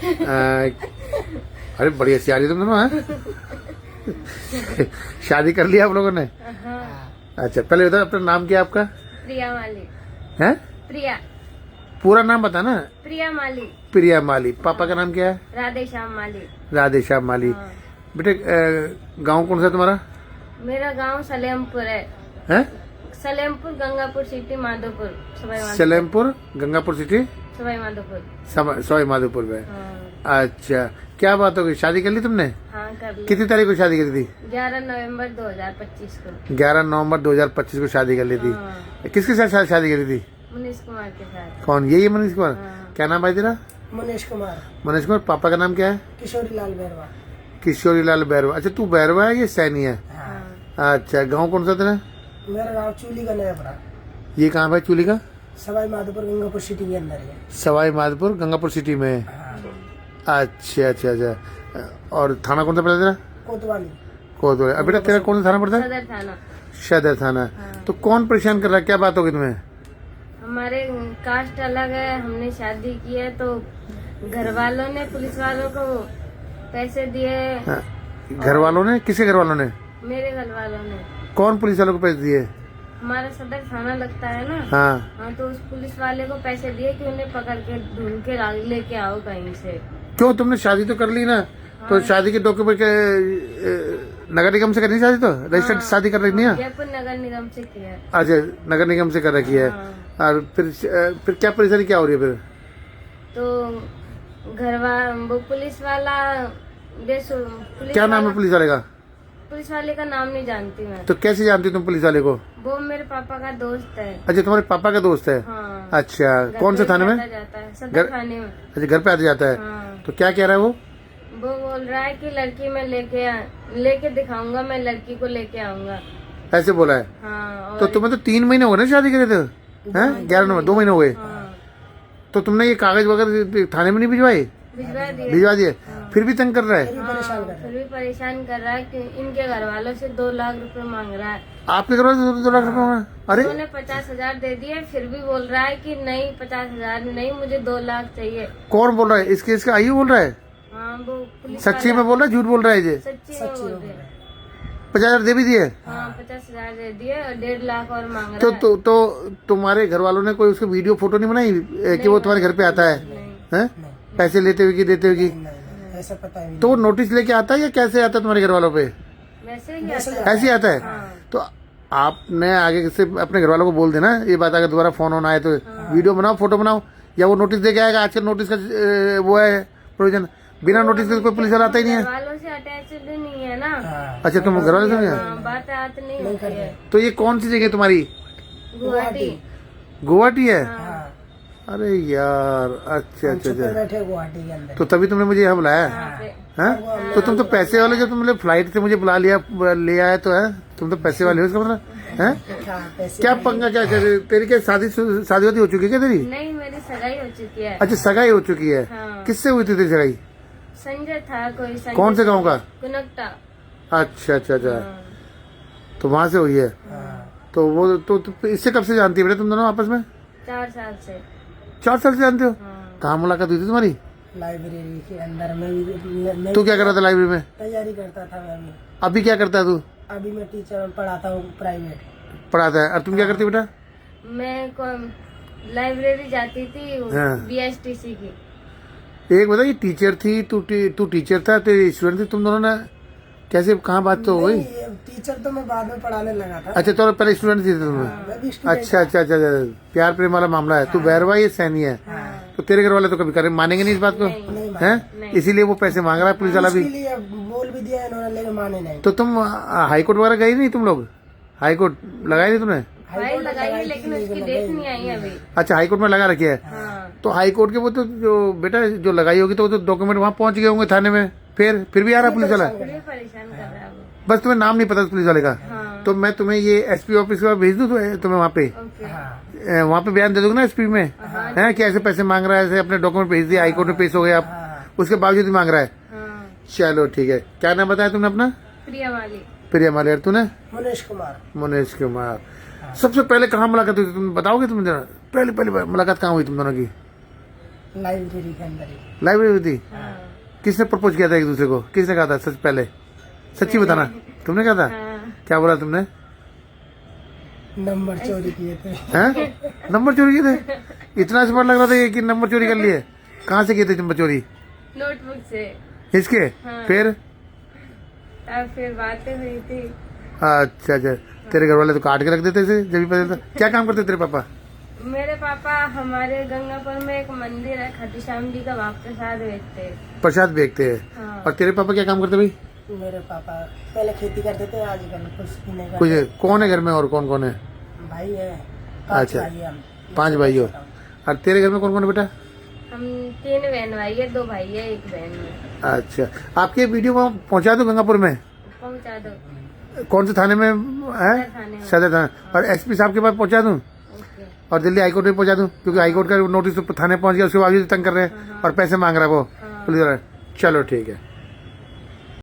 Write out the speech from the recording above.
अरे बड़ी होशियारी तुम दोनों हैं। शादी कर लिया आप लोगों ने? अच्छा पहले बताओ अपना नाम क्या है आपका? प्रिया माली। है? प्रिया। पूरा नाम बता ना। प्रिया माली। प्रिया माली। पापा का नाम क्या है? राधे श्याम माली। राधे श्याम माली। हाँ। बेटे गांव कौन सा है तुम्हारा? मेरा गांव सलेमपुर है। हैं? सलेमपुर, गंगापुर सिटी, माधोपुर, सवाई माधोपुर। सलेमपुर, गंगापुर सिटी, सवाई माधोपुर। सवाई माधोपुर में। हाँ। अच्छा क्या बात हो गई, शादी कर ली तुमने? हाँ कर ली। कितनी तारीख को शादी करी थी? 11 नवंबर 2025 को। 11 नवंबर 2025 को शादी कर ली थी। हाँ। किसके साथ शादी करी थी? मनीष कुमार के साथ। कौन? यही है मनीष कुमार? हाँ। क्या नाम भाई तेरा? मनीष कुमार। मनीष कुमार। पापा का नाम क्या है? किशोरी लाल बैरवा। किशोरी लाल बैरवा। अच्छा तू बैरवा है, ये सैनी है? हाँ। अच्छा गाँव कौन सा तेरा? मेरा गांव चूली का नयापड़ा। ये कहाँ भाई चूली का? सवाई माधोपुर गंगापुर सिटी के अंदर है। सवाई माधोपुर गंगापुर सिटी में। अच्छा अच्छा अच्छा। और थाना कौन सा पड़ता तेरा? कोतवाली। कोतवाली। अब बेटा तेरा कौन सा थाना पड़ता है? सदर थाना। सदर थाना। हाँ। तो कौन परेशान कर रहा है, क्या बात होगी तुम्हें? हमारे कास्ट अलग है, हमने शादी की है तो घर वालों ने पुलिस वालों को पैसे दिए। हाँ, घर वालों ने? किसके घर वालों ने? मेरे घर वालों ने। कौन पुलिस वालों को पैसे दिए? हमारा सदर थाना लगता है ना। हाँ। हाँ तो उस पुलिस वाले को पैसे दिए कि उन्हें पकड़ के ढूंढ के लेके आओ कहीं से। क्यों, तुमने शादी तो कर ली ना? तो शादी के डॉक्यूमेंट के नगर निगम से करनी शादी, तो रजिस्टर्ड शादी कर रखनी है? जयपुर नगर निगम से किया है। अच्छा नगर निगम से कर रखी है। हाँ। और फिर क्या परेशानी क्या हो रही है फिर? तो वो पुलिस वाला पुलिस क्या नाम है पुलिस वाले का? पुलिस वाले का नाम नहीं जानती मैं। तो कैसे जानती हो तुम पुलिस वाले को? वो मेरे पापा का दोस्त है। अच्छा तुम्हारे पापा का दोस्त है? हाँ। अच्छा घर कौन से पे थाने में? आता जाता है, सदर थाने में। अच्छा घर पे आते जाता है। हाँ। तो क्या कह रहा है वो? वो बोल रहा है कि लड़की मैं लेके दिखाऊंगा, मैं लड़की को लेके आऊंगा। ऐसे बोला है? हाँ। तो तुम्हें तो 3 महीने हो गए ना शादी करे थे? हैं? 11 नवंबर 2 महीने हो गए। हाँ। तो तुमने ये कागज वगैरह थाने में नहीं भिजवाए? भिजवा दिए। फिर भी तंग कर रहा है? फिर भी परेशान कर रहा है कि इनके घर वालों से 2 लाख रुपए मांग रहा है। आपके घर वाले 2 लाख रुपए मांग रहा है? अरे उन्होंने 50,000 दे दिए, फिर भी बोल रहा है कि नहीं 50,000 नहीं, मुझे 2 लाख चाहिए। कौन बोल रहा है? इसके इसका आई बोल रहा है? हाँ वो पुलिस सच्ची में बोल रहा है, झूठ बोल रहा है? ये सच्ची में बोल रहे हैं। 50,000 दे भी दिए? हाँ 50,000 दे दिए और 1.5 लाख और मांग तो रहा है। तो तुम्हारे घर वालों ने कोई उसकी वीडियो फोटो नहीं बनाई कि वो तुम्हारे घर पे आता है? हैं? पैसे लेते हुए कि देते हुए की? ऐसा पता है। तो वो नोटिस लेके आता है या कैसे आता है तुम्हारे घर वालों पे? वैसे ही आता है। ऐसे ही आता है? तो आपने आगे से अपने घर वालों को बोल देना ये बात, अगर दोबारा फोन ऑन आए तो वीडियो बनाओ, फोटो बनाओ, या वो नोटिस दे के आएगा। आजकल नोटिस का वो है प्रोविजन, बिना नोटिस के कोई पुलिस वाला आता ही नहीं है। घर वालों से अटैच नहीं है ना। अच्छा तुम घर वाले से नहीं है? हाँ, बात नहीं होती है। तो ये कौन सी जगह है तुम्हारी? गुवाहाटी। गुवाहाटी है? हाँ। अरे यार अच्छा अच्छा अच्छा। बैठे गुवाहाटी के अंदर। तो तभी तुमने मुझे यहाँ बुलाया? यहाँ पे। हैं? तो तुम तो पैसे वाले, जब तुमने फ्लाइट से मुझे बुला लिया ले आए तो है, तुम तो पैसे वाले हो इसका मतलब है? क्या पंगा, क्या तेरी क्या शादी वादी हो चुकी है क्या तेरी? नहीं मेरी सगाई हो चुकी है। अच्छा सगाई हो चुकी है। हाँ। किससे हुई थी तेरी सगाई? संजय था कोई। संजय कौन से गांव का? कुनकटा। अच्छा अच्छा अच्छा। हाँ। तो वहां से हुई है? तो वो तो इससे कब से जानती है बेटा तुम दोनों आपस में? 4 साल से। 4 साल से जानते हो? हाँ। कहाँ मुलाकात हुई थी तुम्हारी? लाइब्रेरी के अंदर मैं तू क्या कर रहा था लाइब्रेरी में? तैयारी करता था मैं भी। अभी क्या करता है तू? अभी मैं टीचर पढ़ाता हूँ प्राइवेट। पढ़ाता है। और तुम क्या करती बेटा? मैं लाइब्रेरी जाती थी हाँ। BSTC की। एक बता, ये टीचर थी, तू टीचर था, तेरी स्टूडेंट थी, तुम दोनों ने कैसे कहाँ बात तो हो गई? टीचर तो मैं बाद में पढ़ाने लगा था। अच्छा तो पहले स्टूडेंट थी तुम्हें? मैं भी student अच्छा अच्छा अच्छा अच्छा। प्यार प्रेम वाला मामला है। तू बैरवा ये सैनी है। तो तेरे घर वाले तो कभी मानेंगे नहीं इस बात को, हैं? इसीलिए वो पैसे मांग रहा है पुलिस वाला भी। उसके लिए बोल भी दिया इन्होंने, लेकिन माने नहीं। तो तुम हाई कोर्ट वगैरह गई नहीं? तुम लोग हाई कोर्ट लगाई नहीं तुमने? फाइल लगाई लेकिन उसकी डेट नहीं आई अभी। अच्छा हाई कोर्ट में लगा रखी है। हाँ। तो हाई कोर्ट के वो तो जो बेटा जो लगाई होगी तो वो तो डॉक्यूमेंट वहाँ पहुंच गए होंगे थाने में, फिर भी आ रहा पुलिस वाला? फिर भी परेशान कर रहा है वो। बस तुम्हें नाम नहीं पता पुलिस वाले का? हाँ। तो मैं तुम्हें ये SP ऑफिस का भेज दूं तुम्हें वहाँ पे? ओके। वहाँ पे बयान दे दोगे ना SP में, है कि ऐसे पैसे मांग रहा है, ऐसे अपने डॉक्यूमेंट भेज दिए, हाई कोर्ट में पेश हो गए आप, उसके बावजूद भी मांग रहा है? हाँ। चलो ठीक है। क्या नाम बताया तुमने अपना? प्रिया माली। प्रिया माली। तूने? मनीष कुमार। मनीष कुमार। सबसे पहले कहाँ मुलाकात हुई थी तुम बताओगे? तुम पहले मुलाकात कहाँ हुई तुम दोनों की? लाइब्रेरी के अंदर ही। लाइब्रेरी में थी? हाँ किसने प्रपोज किया था एक दूसरे को? किसने कहा था सच? पहले सच्ची बताना, तुमने कहा था? हाँ क्या बोला तुमने? नंबर चोरी किए थे। हैं? नंबर चोरी किए थे? इतना स्मार्ट लग रहा था ये कि नंबर चोरी कर लिए। कहाँ से किए थे नंबर चोरी? नोटबुक से। इसके? हाँ। फिर? अब फिर बातें हुई थी। अच्छा अच्छा, तेरे घर वाले तो काट के रख देते थे जब भी पता था। क्या काम करते तेरे पापा? मेरे पापा हमारे गंगापुर में एक मंदिर है खाटू श्याम जी का, वहाँ प्रसाद बेचते हैं। प्रसाद बेचते हैं। हाँ। और तेरे पापा क्या काम करते भाई? मेरे पापा पहले खेती करते थे, आजकल कुछ नहीं कुछ करते। कौन है घर में और कौन कौन है? भाई है, 5 अच्छा। भाई हैं हम। 5 भाई हो। और तेरे घर में कौन कौन है बेटा? हम 3 बहन भाई है, 2 भाई है, 1 बहन में। अच्छा, आपके वीडियो वहाँ पहुँचा दो गंगापुर में? पहुँचा दो। कौन से थाने में है? थाने में। सदर थाना। और एसपी साहब के पास पहुँचा दूँ ओके। और दिल्ली हाईकोर्ट में पहुँचा दूँ? क्योंकि हाईकोर्ट का नोटिस तो थाने पहुँच गया, उसके बाद भी तंग कर रहे हैं और पैसे मांग रहा है वो हाँ। पुलिस वाला। चलो ठीक है।